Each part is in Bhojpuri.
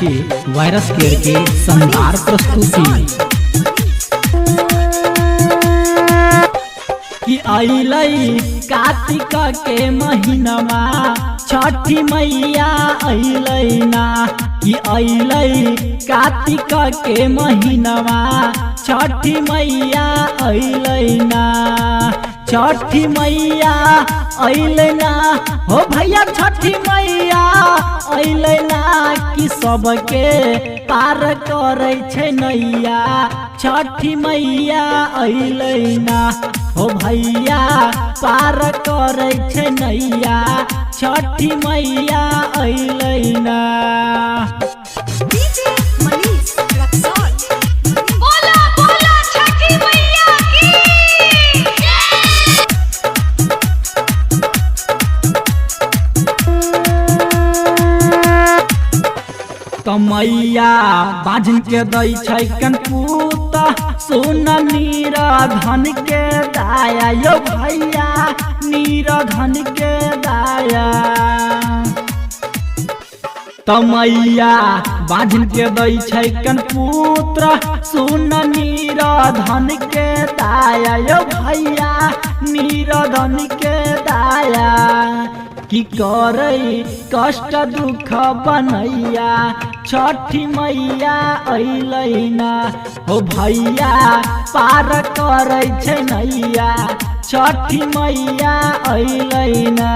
छी वायरस केयर के शानदार प्रस्तुति कि अइलै कार्तिक के महीनमा छठी मैया अइलै ना कि अइलै कार्तिक के महीनमा छठी मैया अइलै ना छठी मैया अइलै ना हो भैया छठी मैया अइलै ना कि सबके पार करै छै नैया छठी मैया अइलै ना हो भैया पार करै छै नैया छठी मैया अइलै ना मैया बाजन के दै छै कनपूत सुन नीरधन के दाया यो भैया नीरधन के दाया मैया बाजन के दै छै कनपुत्र सुन नीरधन के दाया यो भैया नीरधन के दाया कि करे कष्ट दुख बनैया छठी मैया अइलै ना हो भैया पार करै छै नैया छठी मैया अइलै ना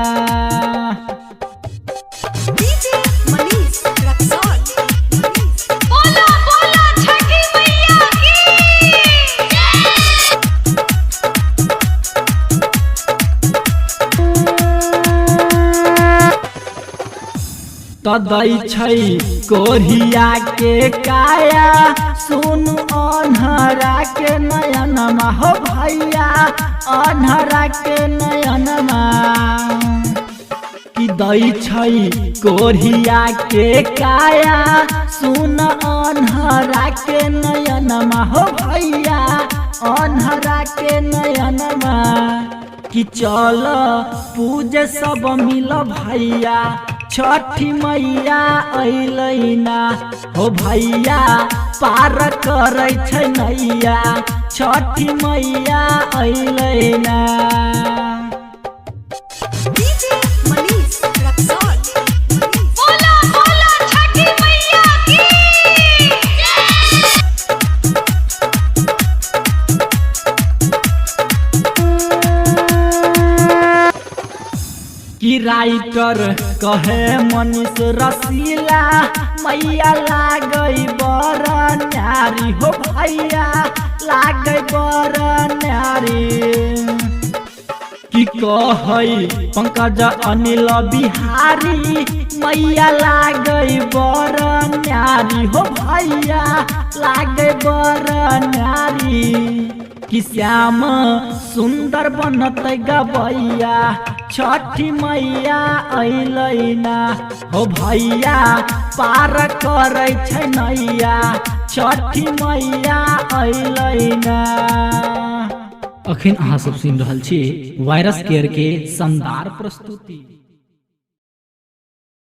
दै छै कोरिया के काया सुन अन्हरा के नयनमा हो भैया अन्हरा के नयनमा कि दै छै कोरिया के काया सुन अन्हरा के नयनमा हो भैया अन्हरा के नयनमा कि चल पूजे सब मिल भैया छठी मैया अइलै ना हो भैया पार करै छै नैया छठी मैया अइलै ना कि राइटर कहे मनीष रसीला मैया लागै बड़ न्यारी हो भैया लागै बड़ न्यारी कि कहै पंकज अनिल बिहारी मैया लागै बड़ न्यारी हो भैया लागै बड़ न्यारी कि श्याम सुंदर बनतै गबैया छठी मैया अइलै ना हो भैया पार करै छै नैया छठी मैया अइलै ना अखन अहाँ सब सुनि रहल छी वायरस केयर के शानदार प्रस्तुति।